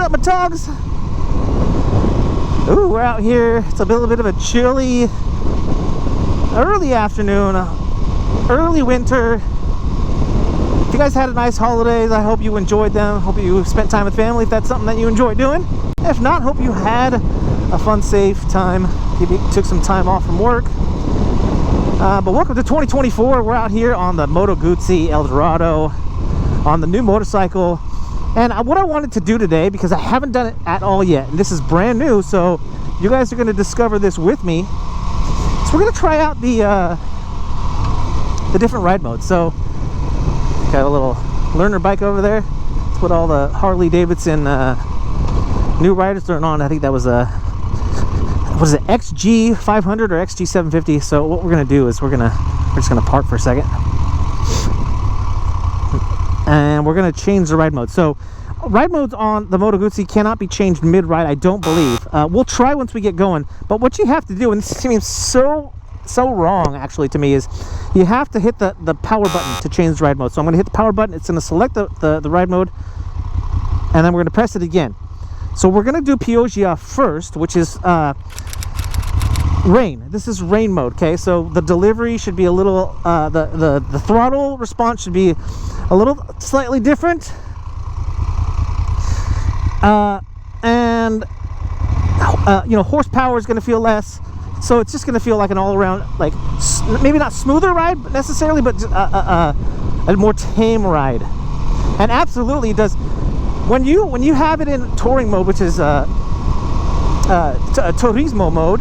up, my T.O.Gs? Ooh, we're out here. It's a little bit of a chilly early afternoon, early winter. If you guys had a nice holidays, I hope you enjoyed them. Hope you spent time with family if that's something that you enjoy doing. If not, hope you had a fun, safe time. Maybe took some time off from work. But welcome to 2024. We're out here on the Moto Guzzi Eldorado on the new motorcycle. And what I wanted to do today, because I haven't done it at all yet, and this is brand new, so you guys are going to discover this with me. So we're going to try out the different ride modes. So got a little learner bike over there. That's what all the Harley Davidson new riders are on. I think that was a what is it, XG 500 or XG 750. So what we're going to do is we're just going to park for a second. And we're going to change the ride mode. So ride modes on the Moto Guzzi cannot be changed mid-ride, I don't believe. We'll try once we get going. But what you have to do, and this seems so wrong actually to me, is you have to hit the power button to change the ride mode. So I'm going to hit the power button. It's going to select the ride mode. And then we're going to press it again. So we're going to do Pioggia first, which is rain. This is rain mode, okay? So the delivery should be a little, the throttle response should be a little slightly different. You know, horsepower is going to feel less. So it's just going to feel like an all-around, like, maybe not smoother ride necessarily, but a more tame ride. And absolutely it does. When you have it in touring mode, which is Turismo mode,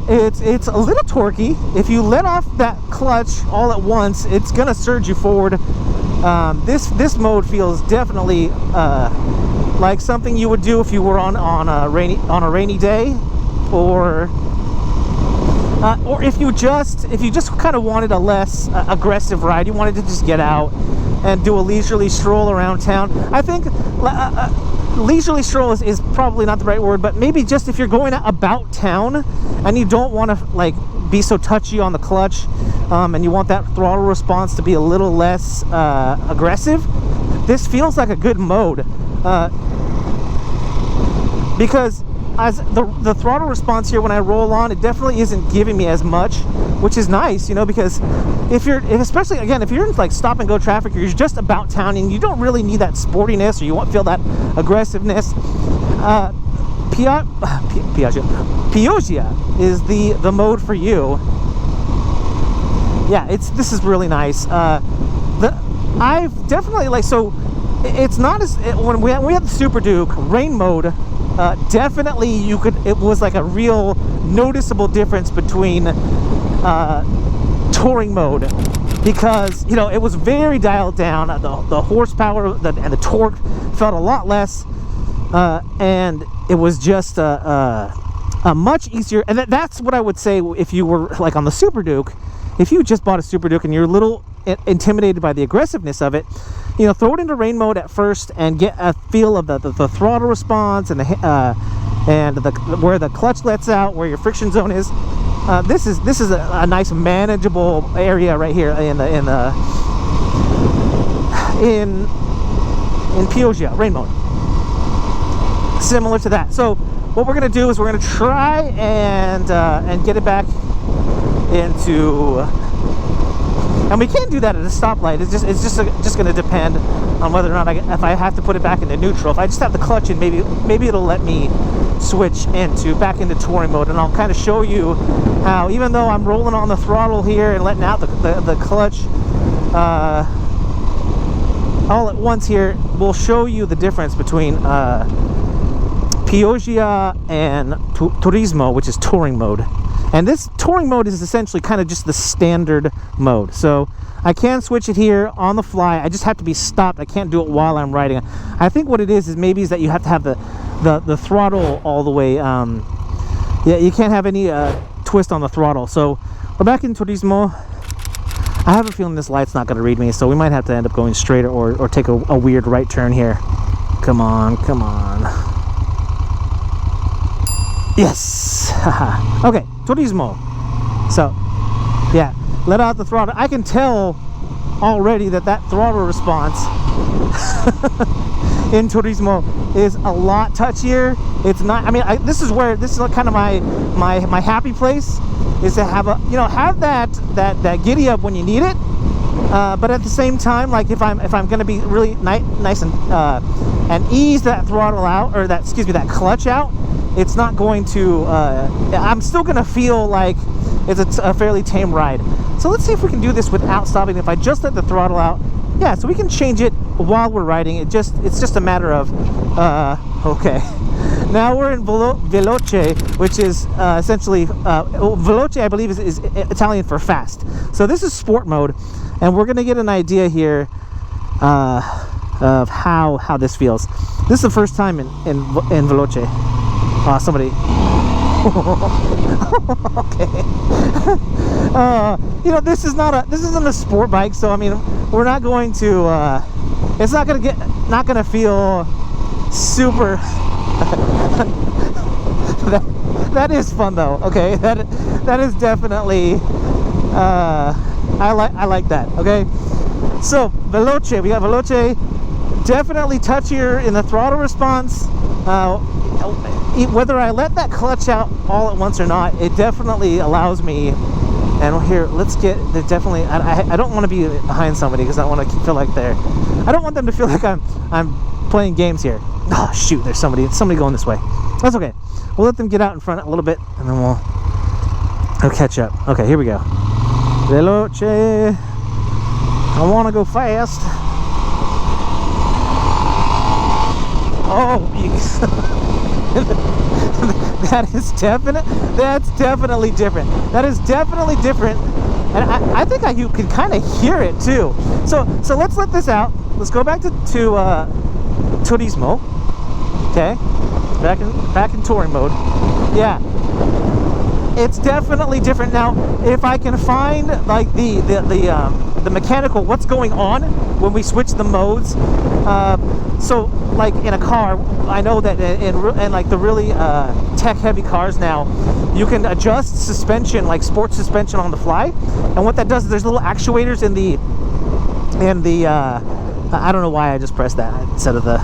it's a little torquey. If you let off that clutch all at once, it's gonna surge you forward. This mode feels definitely like something you would do if you were on a rainy day, or if you just kind of wanted a less aggressive ride. You wanted to just get out and do a leisurely stroll around town. I think leisurely stroll is probably not the right word, but maybe just if you're going about town and you don't want to like be so touchy on the clutch, and you want that throttle response to be a little less aggressive, this feels like a good mode, because as the throttle response here when I roll on, it definitely isn't giving me as much, which is nice, you know, because especially again, if you're in like stop and go traffic, or you're just about town and you don't really need that sportiness, or you won't feel that aggressiveness, Pioggia is the mode for you. Yeah, this is really nice. I've definitely it's not as when we had the Super Duke rain mode. Definitely it was like a real noticeable difference between touring mode, because you know it was very dialed down. The horsepower and the torque felt a lot less, and it was just a much easier. And that's what I would say if you were like on the Super Duke. If you just bought a Super Duke and you're a little intimidated by the aggressiveness of it, you know, throw it into rain mode at first and get a feel of the throttle response and where the clutch lets out, where your friction zone is. This is a nice manageable area right here in Pioggia rain mode. Similar to that. So what we're gonna do is we're gonna try and get it back into. And we can't do that at a stoplight. It's just going to depend on whether or not if I have to put it back into neutral. If I just have the clutch in, maybe it'll let me switch back into touring mode. And I'll kind of show you how, even though I'm rolling on the throttle here and letting out the clutch all at once here, we'll show you the difference between Pioggia and Turismo, which is touring mode. And this touring mode is essentially kind of just the standard mode. So I can switch it here on the fly. I just have to be stopped. I can't do it while I'm riding. I think what it is maybe that you have to have the throttle all the way. Yeah, you can't have any twist on the throttle. So we're back in Turismo. I have a feeling this light's not going to read me, so we might have to end up going straight or take a weird right turn here. Come on, come on. Yes. Okay, Turismo. So, yeah, let out the throttle. I can tell already that throttle response in Turismo is a lot touchier. It's not, I mean, this is kind of my happy place, is to have have that giddy up when you need it, but at the same time, like if I'm going to be really nice and ease that throttle out, or that clutch out, it's not going to, I'm still going to feel like it's a fairly tame ride. So let's see if we can do this without stopping. If I just let the throttle out, yeah, so we can change it while we're riding. It's just a matter of, okay. Now we're in Veloce, which is essentially, Veloce, I believe, is Italian for fast. So this is sport mode, and we're going to get an idea here of how this feels. This is the first time in Veloce. Somebody. Okay. This isn't a sport bike, so I mean, we're not going to. It's not gonna feel super. that is fun though. Okay, that is definitely. I like that. Okay, so Veloce, we got Veloce, definitely touchier in the throttle response. Whether I let that clutch out all at once or not, it definitely allows me. And here, let's get. Definitely, I don't want to be behind somebody because I want to feel like I don't want them to feel like I'm playing games here. Oh shoot, there's somebody going this way. That's okay. We'll let them get out in front a little bit, and then we'll catch up. Okay, here we go. Veloce. I want to go fast. Oh, that's definitely different. That is definitely different, and I think you can kind of hear it too. So let's let this out. Let's go back to Turismo. Okay, back in touring mode. Yeah, it's definitely different now. If I can find like the mechanical, what's going on when we switch the modes. So like in a car, I know that in like the really tech heavy cars now, you can adjust suspension, like sports suspension, on the fly. And what that does is there's little actuators in the I don't know why I just pressed that instead of the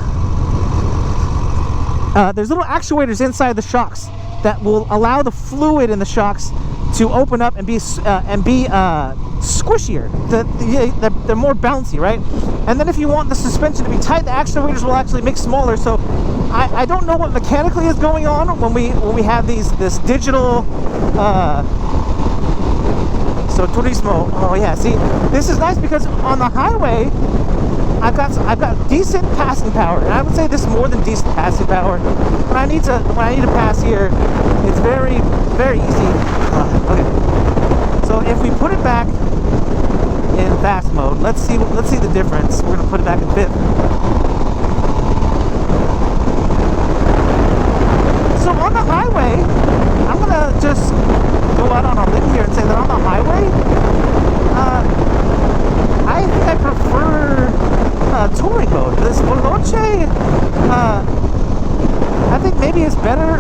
there's little actuators inside the shocks that will allow the fluid in the shocks to open up and be squishier. They're more bouncy, right? And then if you want the suspension to be tight, the actuators will actually make smaller. So I don't know what mechanically is going on when we have this digital. So Turismo. Oh yeah, see, this is nice because on the highway, I've got decent passing power, and I would say this is more than decent passing power. When I need to pass here, it's very, very easy. Okay, so if we put it back in fast mode, let's see the difference. We're gonna put it back in fifth. So on the highway, I'm gonna just go out on a limb here and say that on the highway, I think I prefer touring mode. This Veloce, I think maybe it's better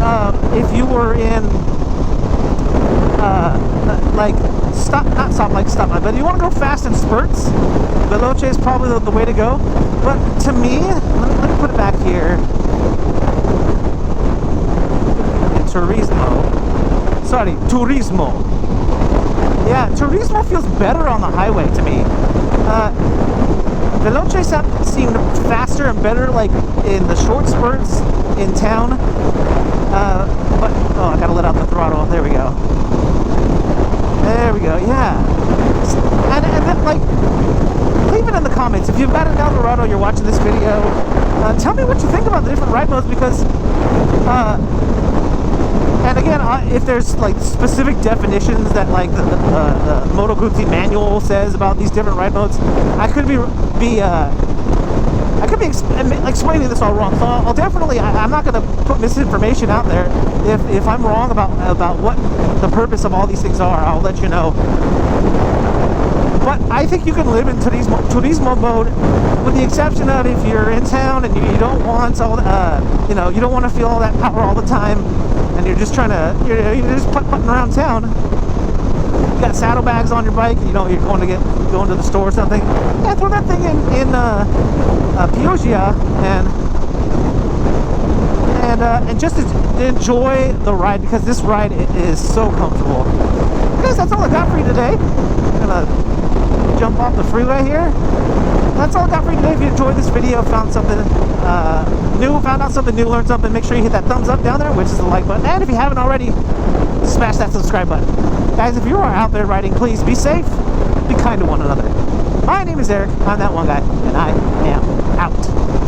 if you were in like stop, but you want to go fast in spurts. Veloce is probably the way to go. But to me, let me put it back here. Turismo. Yeah, Turismo feels better on the highway to me. Veloce seemed faster and better, like in the short spurts in town. But I gotta let out the throttle. There we go. Yeah. And then, like, leave it in the comments if you've got an Eldorado. You're watching this video. Tell me what you think about the different ride modes, because. And again, if there's like specific definitions that like the Moto Guzzi manual says about these different ride modes, I could be explaining this all wrong. So I'll definitely, I'm not going to put misinformation out there. If I'm wrong about what the purpose of all these things are, I'll let you know. But I think you can live in Turismo mode, with the exception of if you're in town and you don't want all, you don't want to feel all that power all the time, and you're just you're just putting around town. You got saddlebags on your bike, and you're going to the store or something. Yeah, throw that thing in Pioggia, and and just to enjoy the ride, because this ride is so comfortable. I guess that's all I got for you today. I'm gonna jump off the freeway here. That's all I got for you today. If you enjoyed this video, found something new, found out something new, learned something, make sure you hit that thumbs up down there, which is the like button. And if you haven't already, smash that subscribe button. Guys, if you are out there riding, please be safe, be kind to one another. My name is Eric, I'm that one guy, and I am out.